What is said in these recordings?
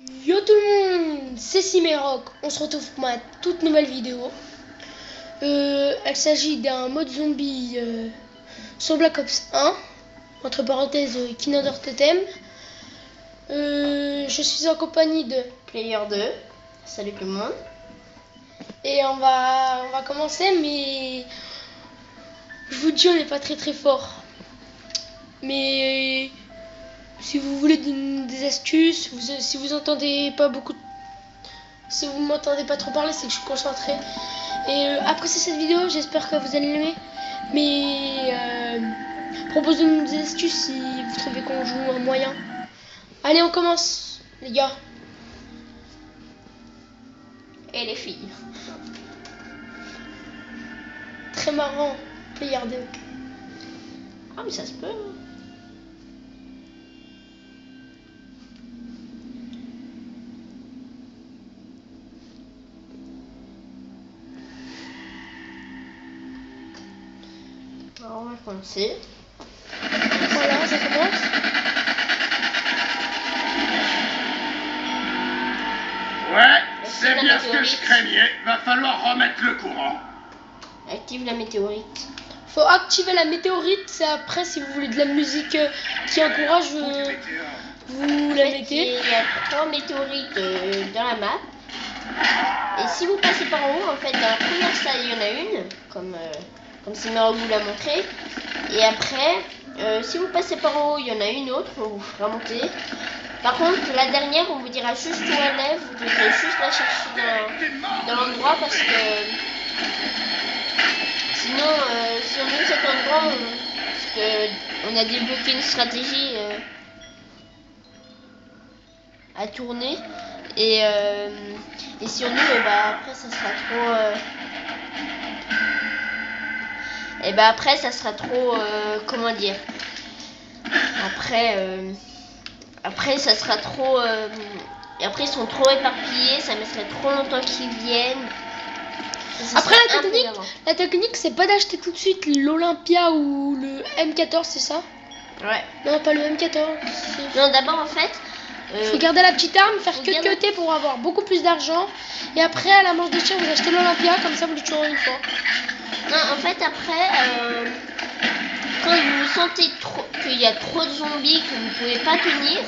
Yo tout le monde, c'est Cimeroc. On se retrouve pour ma toute nouvelle vidéo. Elle s'agit d'un mode zombie sur Black Ops 1. Entre parenthèses, Kinader Totem. Je suis en compagnie de Player 2. Salut tout le monde. Et on va commencer, mais je vous dis, on n'est pas très fort. Mais si vous voulez des astuces, si vous entendez pas beaucoup, si vous m'entendez pas trop parler, c'est que je suis concentré. Et appréciez cette vidéo, j'espère que vous allez l'aimer. Mais proposez-nous des astuces si vous trouvez qu'on joue un moyen. Allez, on commence, les gars. Et les filles. Très marrant, Player 2. Ah mais ça se peut. Alors on va commencer. Voilà, ça commence. Ouais, c'est bien ce que je craignais. Va falloir remettre le courant. Active la météorite. Faut activer la météorite. C'est après, si vous voulez de la musique qui encourage, vous la mettez. Il y a 3 météorites dans la map. Et si vous passez par en haut, en fait, dans la première salle, il y en a une, comme Cimeroc vous l'a montré. Et après, si vous passez par en haut, il y en a une autre, on vous fera monter. Par contre, la dernière, on vous dira juste où elle est, vous devrez juste la chercher dans l'endroit parce que sinon, si on met cet endroit, parce que on a débloqué une stratégie à tourner et si on met, après ça sera trop après ça sera trop comment dire, après ça sera trop et après ils sont trop éparpillés, ça mettrait trop longtemps qu'ils viennent. Après la technique c'est pas d'acheter tout de suite l'Olympia ou le M14, c'est ça? Ouais. Non, pas le M14. Non, d'abord en fait faut garder la petite arme, faire que pour avoir beaucoup plus d'argent. Et après à la manche de tir vous achetez l'Olympia, comme ça vous le tuerez une fois. Non, en fait après quand vous sentez qu'il y a trop de zombies, que vous pouvez pas tenir,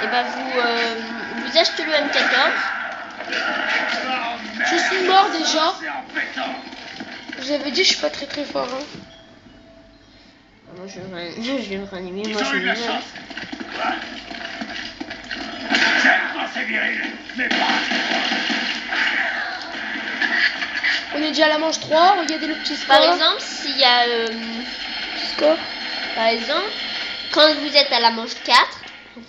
et vous achetez le M14. Je suis mort déjà. J'avais dit je suis pas très fort. Hein. Moi je vais me ranimer, moi je Ils ont eu de la vais chance. C'est viril, mais pas. On est déjà à la manche 3, regardez le petit score. Par exemple, s'il y a score. Par exemple, quand vous êtes à la manche 4,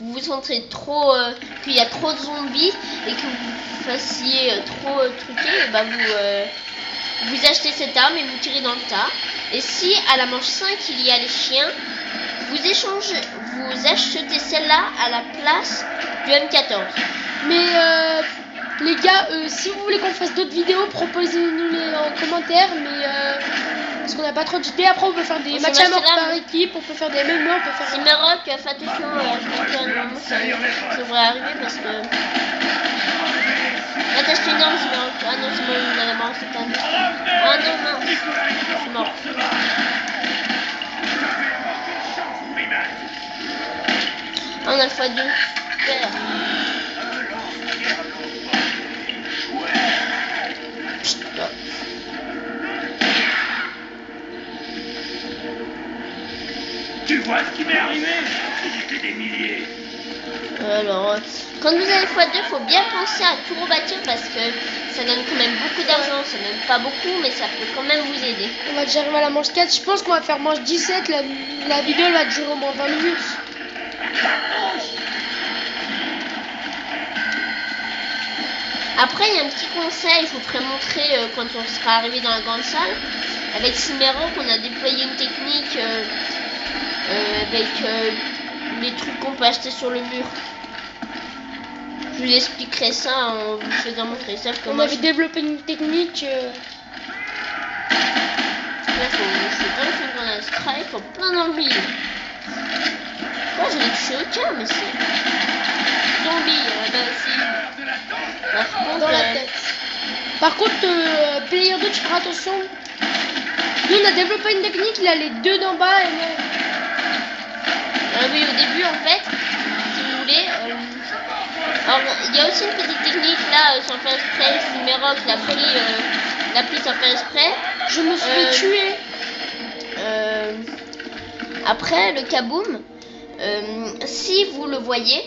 vous vous sentez trop qu'il y a trop de zombies et que vous fassiez trop truquer, vous achetez cette arme et vous tirez dans le tas. Et si à la manche 5 il y a les chiens, vous achetez celle-là à la place du M14. Mais les gars, si vous voulez qu'on fasse d'autres vidéos, proposez-nous-les en commentaire. Mais parce qu'on n'a pas trop d'idées. Après on peut faire des matchs à mort par équipe, on peut faire des MMA, on peut faire... Cimeroc, fais attention, ça devrait arriver parce que... Là t'as acheté une arme, Cimeroc. Ah non, c'est bon, il a la mort, c'est pas... Ah non, mince, c'est mort. Ah, on a le x2. Super. Tu vois ce qui m'est arrivé? Ils étaient des milliers. Alors, quand vous avez x2, faut bien penser à tout rebâtir parce que ça donne quand même beaucoup d'argent. Ça donne pas beaucoup, mais ça peut quand même vous aider. On va déjà arriver à la manche 4. Je pense qu'on va faire manche 17. La vidéo elle va durer au moins 20 minutes. Après, il y a un petit conseil, je vous ferai montrer quand on sera arrivé dans la grande salle. Avec Cimeroc, on a déployé une technique avec les trucs qu'on peut acheter sur le mur. Je vous expliquerai ça en vous faisant montrer ça. On avait développé une technique. Là, je fais plein de grenades strike en plein dans le milieu. Moi, je l'ai touché aucun, mais c'est... Zombie. Par contre, Player 2, tu feras attention. Nous, on a développé une technique, il a les deux d'en bas et oui, au début, en fait, si vous voulez... alors, il y a aussi une petite technique, là, sans faire exprès, Simerox l'a pris sans faire exprès. je me suis tué. Après, le kaboom, si vous le voyez,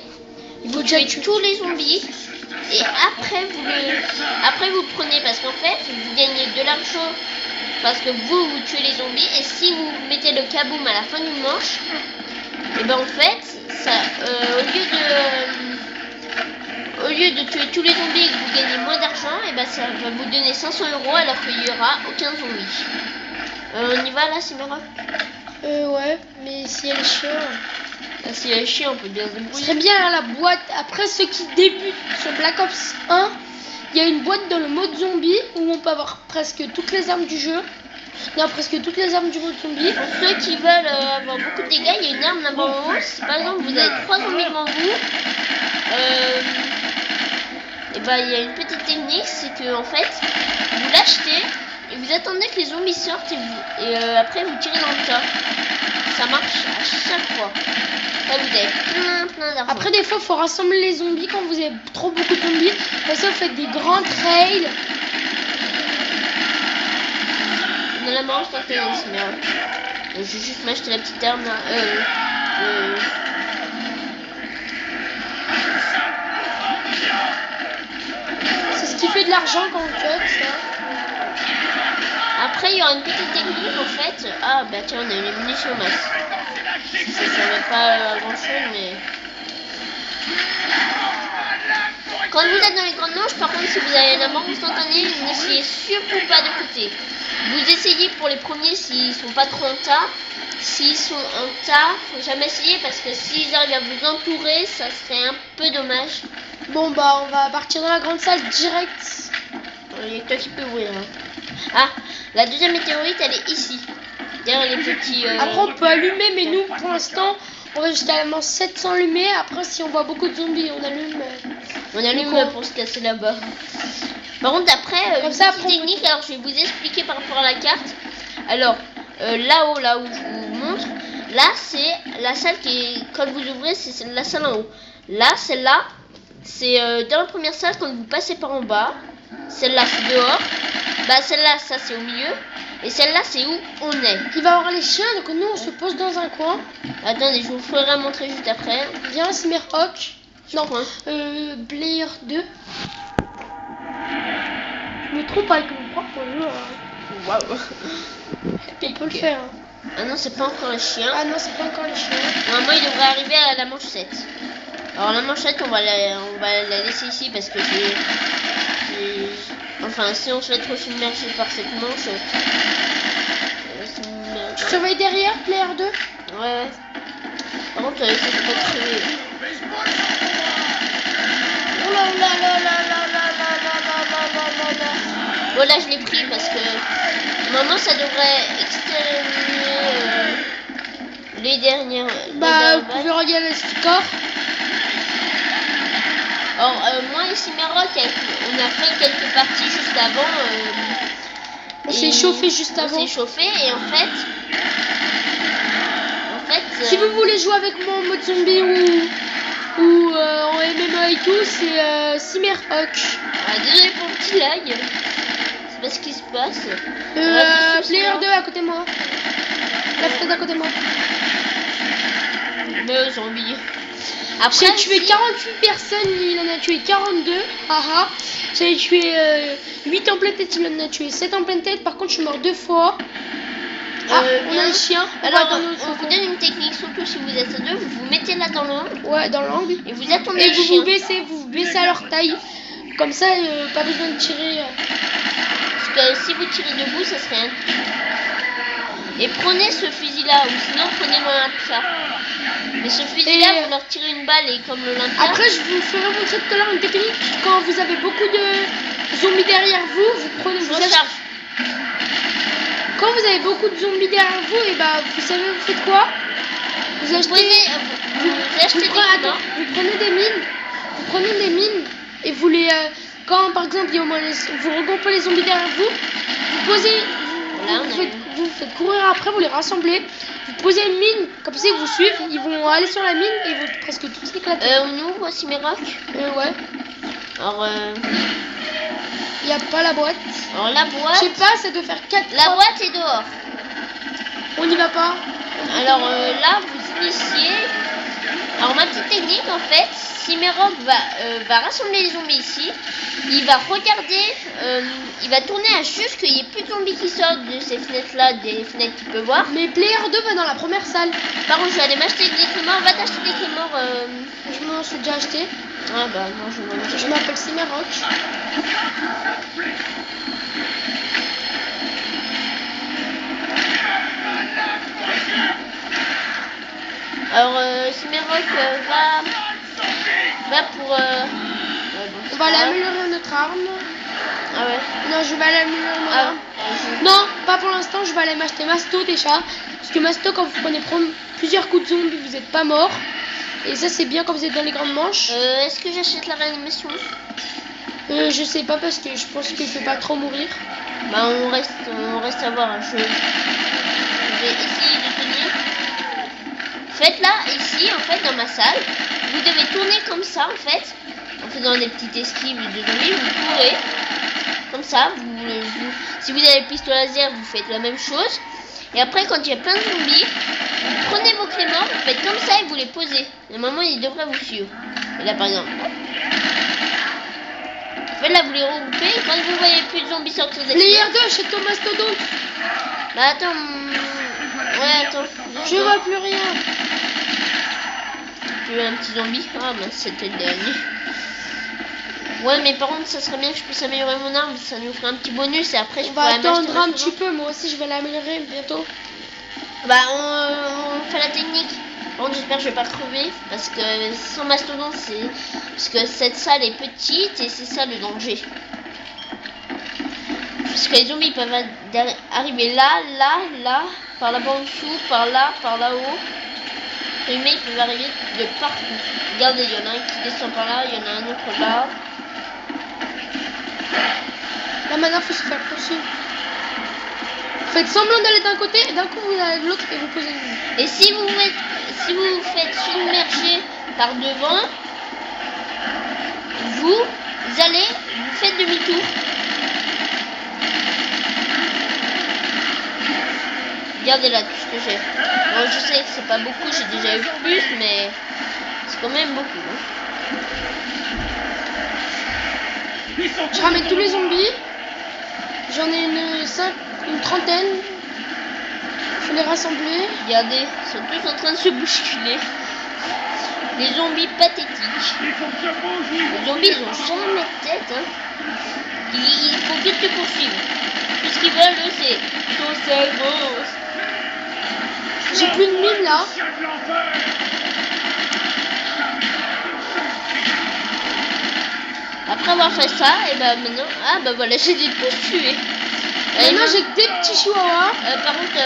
vous déjà tuez tous les zombies et après vous le prenez parce qu'en fait vous gagnez de l'argent parce que vous tuez les zombies et si vous mettez le kaboom à la fin d'une manche, et ben en fait ça, au lieu de tuer tous les zombies et que vous gagnez moins d'argent, et ben ça va vous donner 500 € alors qu'il n'y aura aucun zombie. On y va là, Simera? Ouais, mais si elle est chiante. Si elle est chiante, on peut bien se Ce débrouiller. serait bien à la boîte. Après, ceux qui débutent sur Black Ops 1, il y a une boîte dans le mode zombie où on peut avoir presque toutes les armes du jeu. Non, presque toutes les armes du mode zombie. Pour ceux qui veulent avoir beaucoup de dégâts, il y a une arme là-bas en haut. Si par exemple vous avez 3 zombies devant vous, et ben il y a une petite technique, c'est que en fait vous l'achetez et vous attendez que les zombies sortent et après vous tirez dans le tas. Ça marche à chaque fois. Là vous avez plein d'argent. Après, des fois, il faut rassembler les zombies quand vous avez trop beaucoup de zombies. Comme ça, vous faites des grands trails. On a la manche dans tes merde. Je vais juste m'acheter la petite arme là. C'est ce qui fait de l'argent quand on cut, ça. Après il y aura une petite technique en fait. Ah bah tiens, on a eu les munitions au max. Ça servait pas à grand chose mais... Quand vous êtes dans les grandes manches, par contre si vous avez la mort instantanée, n'essayez surtout pas de côté. Vous essayez pour les premiers s'ils sont pas trop en tas. S'ils sont en tas, faut jamais essayer parce que s'ils arrivent à vous entourer, ça serait un peu dommage. Bon, bah, on va partir dans la grande salle direct. Il y a que toi qui peux ouvrir. Hein. Ah, la deuxième météorite, elle est ici. Derrière les petits... Après, on peut allumer, mais nous, pour l'instant, on va jusqu'à la manche 700 allumés. Après, si on voit beaucoup de zombies, on allume. On allume pour se casser là-bas. Par contre, après, comme une ça, petite technique, alors je vais vous expliquer par rapport à la carte. Alors, là-haut, là où je vous montre, là, c'est la salle qui est... Quand vous ouvrez, c'est la salle en haut. Là, celle-là, c'est dans la première salle, quand vous passez par en bas. Celle-là, c'est dehors. Bah, celle-là, ça, c'est au milieu. Et celle-là, c'est où on est. Il va y avoir les chiens, donc nous, on se pose dans un coin. Attendez, je vous ferai montrer juste après. Viens, Smerhawk. Non, Point. Player 2. Je me trompe avec mon propre jeu. Waouh. On peut le faire. Hein. Ah non, c'est pas encore les chiens. Ah non, c'est pas encore les chiens. Normalement, il devrait arriver à la manche 7. Alors, la manche 7, on va la laisser ici parce que j'ai... Enfin, si on se fait trop submerger par cette manche... Tu surveilles derrière, Player 2? Ouais. Par contre, ça fait pas crever. Oh là là là là là là là là là là là là. Bon, là, je l'ai pris parce que... Normalement, ça devrait exterminer les dernières... Bah, vous pouvez regarder le score. Alors, moi et Simerock, on a fait quelques parties juste avant. On s'est chauffé juste avant. On s'est chauffé et en fait... Si vous voulez jouer avec moi en mode zombie ou en MMA et tout, c'est Simerhawk. Ah, désolé pour le petit lag. C'est pas ce qui se passe. Player 2 à côté de moi. La Fred à côté de moi. Le zombie. Après, j'ai tué 48 personnes, il en a tué 42. Haha. J'avais tué 8 en pleine tête, il en a tué 7 en pleine tête. Par contre, je suis mort 2 fois. Ah, on a un chien. Alors, on vous donne une technique, surtout si vous êtes à deux. Vous vous mettez là dans l'angle. Ouais, dans l'angle. Et vous attendez et le vous chien. vous baissez à leur taille. Comme ça, pas besoin de tirer. Parce que si vous tirez debout, ça serait un... Et prenez ce fusil-là, ou sinon prenez l'Olympia. Mais ce fusil-là, vous leur tirez une balle et comme l'Olympia... Après, je vous ferai montrer tout à l'heure une technique. Quand vous avez beaucoup de zombies derrière vous, vous prenez... Quand vous avez beaucoup de zombies derrière vous, et bah, vous savez, vous faites quoi? Vous achetez... Vous achetez des vous prenez des mines. Vous prenez des mines et vous les quand par exemple il y a au moins vous regroupez les zombies derrière vous, vous posez, Là, on a vous faites courir après, vous les rassemblez, vous posez une mine, comme ça ils vous suivent, ils vont aller sur la mine et ils vont presque tous éclater. On ouvre aussi mes rocs. Ouais, Alors, il n'y a pas la boîte. alors la Je boîte. sais pas, ça doit faire 4. La boîte est dehors. On n'y va pas. Alors là, vous initiez. Alors ma petite technique en fait, si Merok va rassembler les zombies ici, il va regarder, il va tourner à juste qu'il n'y ait plus de zombies qui sortent de ces fenêtres là, des fenêtres qu'il peut voir. Mais Player 2 va dans la première salle. Par contre, je vais aller m'acheter des crémores. Va t'acheter des crémores. Je m'en suis déjà acheté. Ah bah non, je vais m'en acheter. Je m'appelle Cimeroc. Alors Cimeroc va pour. Ouais, bon, On c'est va pas aller grave. améliorer notre arme. Ah ouais. Non, je vais aller améliorer mon Ah, arme. Non, pas pour l'instant, je vais aller m'acheter Masto déjà. Parce que Masto, quand vous prenez plusieurs coups de zombie, vous n'êtes pas mort. Et ça, c'est bien quand vous êtes dans les grandes manches. Est-ce que j'achète la réanimation? Je sais pas parce que je pense qu'il ne peut pas trop mourir. Bah on reste à voir. Je vais essayer de tenir. Faites là, ici, en fait, dans ma salle, vous devez tourner comme ça, en fait, en faisant des petites esquives de zombies, vous courez, comme ça, si vous avez le pistolet laser, vous faites la même chose, et après, quand il y a plein de zombies, vous prenez vos crémores, vous faites comme ça et vous les posez. Normalement, ils devraient vous suivre. Et là, par exemple. En fait, là, vous les regroupez, et quand vous voyez plus de zombies sortir des Player 2, achète ton mastodonte. Bah attends, ouais attends. Je vois plus rien. Tu veux un petit zombie? Ah bah c'était le dernier. Ouais mais par contre ça serait bien que je puisse améliorer mon arme, ça nous ferait un petit bonus et après je On pourrais va attendre m'acheter un ma petit seconde. peu, moi aussi je vais l'améliorer bientôt. Bah on fait la technique. Par contre j'espère que je vais pas crever parce que sans mastodonte c'est... Parce que cette salle est petite et c'est ça le danger. Parce que les zombies peuvent arriver là, par là-bas en dessous, par là-haut. Les mecs peuvent arriver de partout. Regardez, il y en a un qui descend par là, il y en a un autre là. Là maintenant faut se faire poursuivre. Faites semblant d'aller d'un côté et d'un coup vous allez de l'autre et vous posez une. Et si vous faites submerger par devant, vous faites demi-tour. Regardez là tout ce que j'ai. Bon, je sais que c'est pas beaucoup, j'ai déjà eu plus, mais c'est quand même beaucoup. Hein. Je ramène tous les zombies. J'en ai une trentaine. Faut les rassembler. Regardez, ils sont tous en train de se bousculer. Les zombies pathétiques. Les zombies, ils ont jamais de tête. Hein. Il faut vite te poursuivre. Tout ce qu'ils veulent, c'est ton cerveau. J'ai plus de mine là. Après avoir fait ça, et bah maintenant, ah bah voilà, j'ai des tous tués. Maintenant j'ai que des petits chihuahuas. Par contre,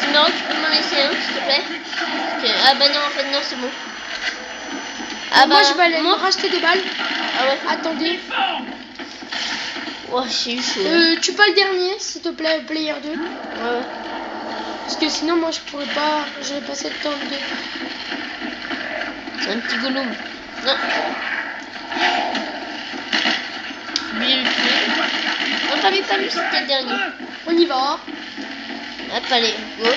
sinon tu peux m'en laisser un, s'il te plaît. Ah bah non, en fait non, c'est bon. Ah Moi bah je vais aller me moi. racheter des balles. Ah ouais. Attendez. Oh, j'ai eu chaud. Hein. Tu peux le dernier, s'il te plaît, Player 2. Ouais. Parce que sinon moi je pourrais pas. J'aurais passé le temps de. C'est un petit gollum. Non. Oublié le tuer. Non, pas lui, c'était le dernier. On y va. Hop, allez, go.